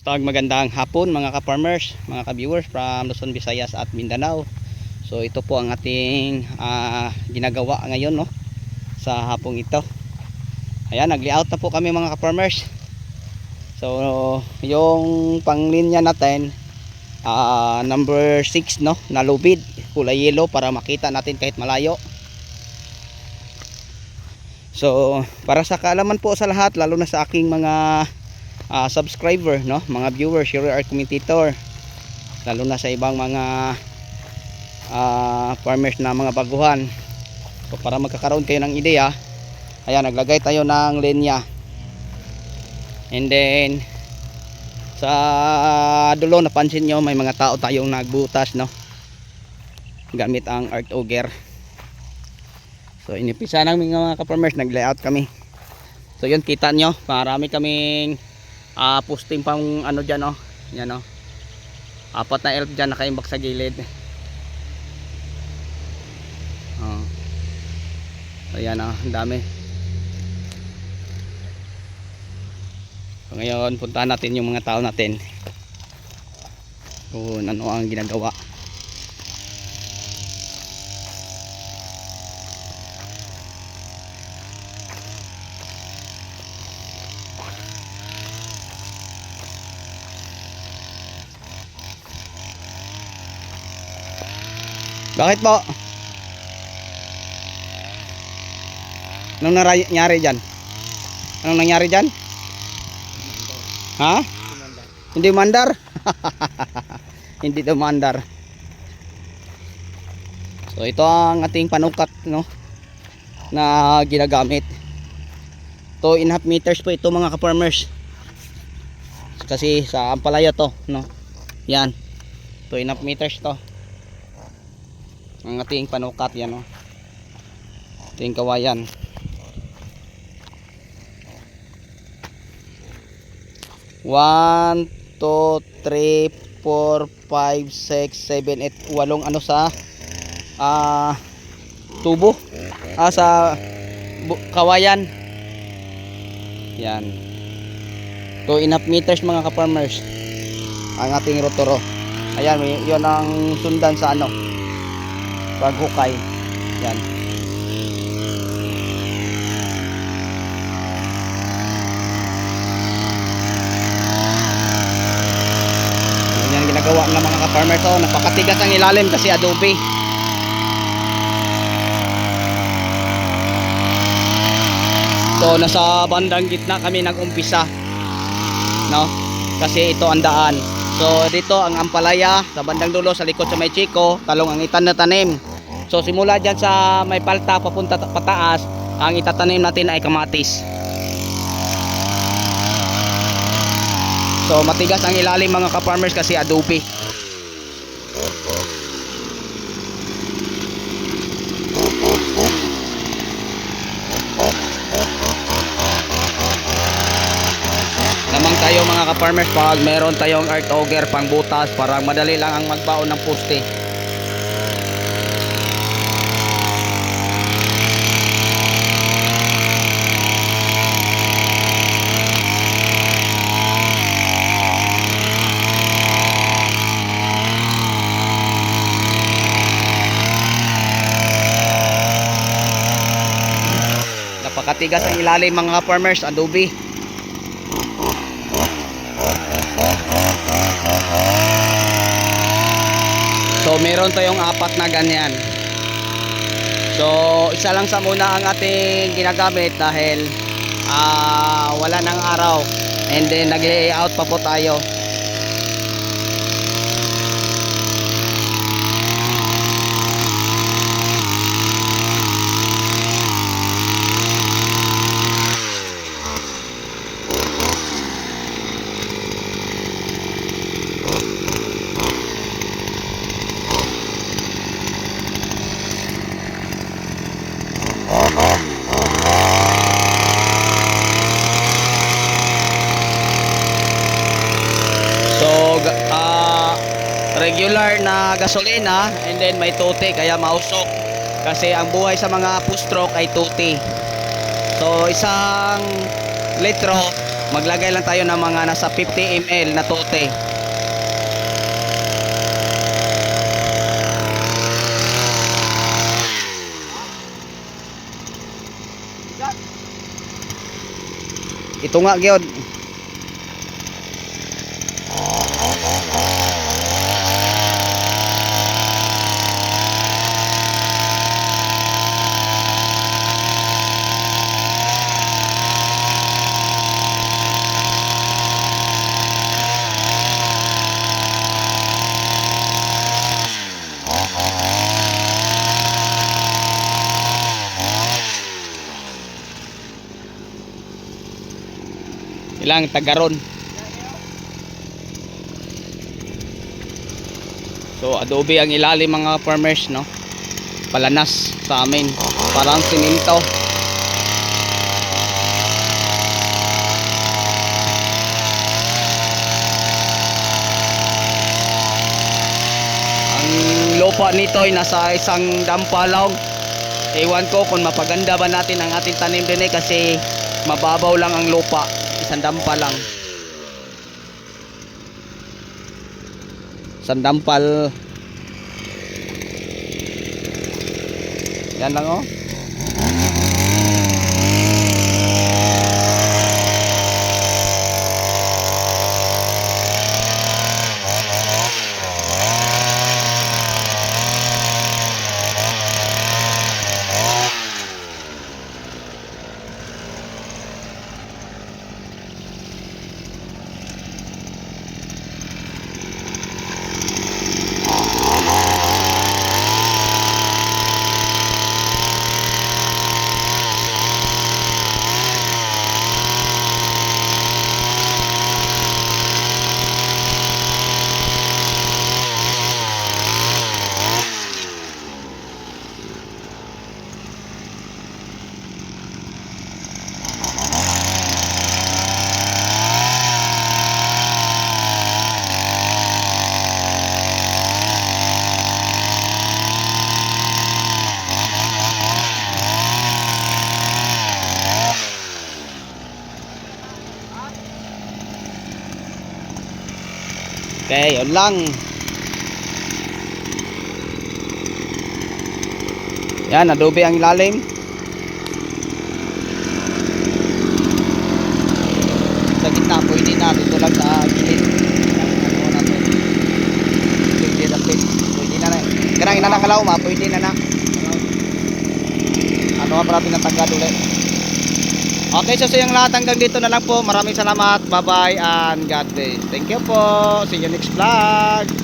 Magandang hapon mga ka-farmers, mga ka-viewers from Luzon, Visayas at Mindanao. So ito po ang ating ginagawa ngayon, no, sa hapong ito. Ayan, nag-layout na po kami mga ka-farmers. So yung panglinya natin number 6, no, na lubid, kulay yellow para makita natin kahit malayo. So para sa kaalaman po sa lahat, lalo na sa aking mga subscriber, no, mga viewers, share or commentator, lalo na sa ibang mga farmers na mga baguhan. So para magkakaroon kayo ng ideya, ayan, naglagay tayo ng linya, and then sa dulo napansin nyo may mga tao tayong nagbutas, no, gamit ang earth auger. So inipisa namin mga ka-farmers, nag-layout kami. So yun, kita nyo, marami kaming posting pang ano dyan, oh. Yan, oh. 4 na elf dyan nakaimbak sa gilid. Oh. So yan, oh, ang dami. So ngayon puntahan natin yung mga tao natin kung ano ang ginagawa. Bakit po? Anong nangyari dyan? Anong nangyari dyan? Ha? Hindi mandar? Hindi daw mandar. So ito ang ating panukat, no, na ginagamit. 2.5 meters po ito mga ka-farmers. Kasi sa ampalaya to, no. Yan. 2.5 meters to. Ang ating panukat, yan, oh. Ating kawayan. One, 2, 3, 4, 5, 6, 7, 8, 8 ano sa tubo, sa kawayan. Yan, 2.5 meters mga ka-farmers ang ating rotoro. Ayan, yun ang sundan sa ano, paghukay. Yan. Yan ang ginagawa ng mga ka-farmer to. Napakatigas ang ilalim kasi adobe. So nasa bandang gitna kami nag-umpisa, no, kasi ito ang daan. So dito ang ampalaya, sa bandang dulo sa likod sa may chiko, talong ang itan na tanim. So simula dyan sa may palta papunta pataas, ang itatanim natin ay kamatis. So matigas ang ilalim mga ka-farmers kasi adobe. Lamang tayo mga ka-farmers pag meron tayong earth auger pang butas, para madali lang ang magbaon ng poste. Napakatigas ang ilalim mga ka-farmers, adobe. So meron tayong 4 na ganyan. So isa lang sa muna ang ating ginagamit dahil wala nang araw, and then nag-layout pa po tayo. Regular na gasolina, and then may tuti kaya mausok, kasi ang buhay sa mga push stroke ay tuti. So isang litro Maglagay lang tayo ng mga nasa 50 ml na tote. Ito nga gyud. Ilang tagaron. So adobe ang ilalim mga farmers, no? Palanas sa amin. Parang siminto. Ang lupa nito ay nasa isang dampalong. Ewan ko kung mapaganda ba natin ang ating tanim din kasi mababaw lang ang lupa. Isang dampa lang. Isang dampal. Yan lang oh. Okay, yun lang. Yan, adobe ang ilalim. Sa gitna, pwede na. Dito lang sa gilid. Ano natin. Pwede na, pwede na. Ganang inanakalaw ma, pwede na na. Ano nga parating ng tagad ulit. Okay, so yung lahat hanggang dito na lang po. Maraming salamat. Bye-bye and God bless. Thank you po. See you next vlog.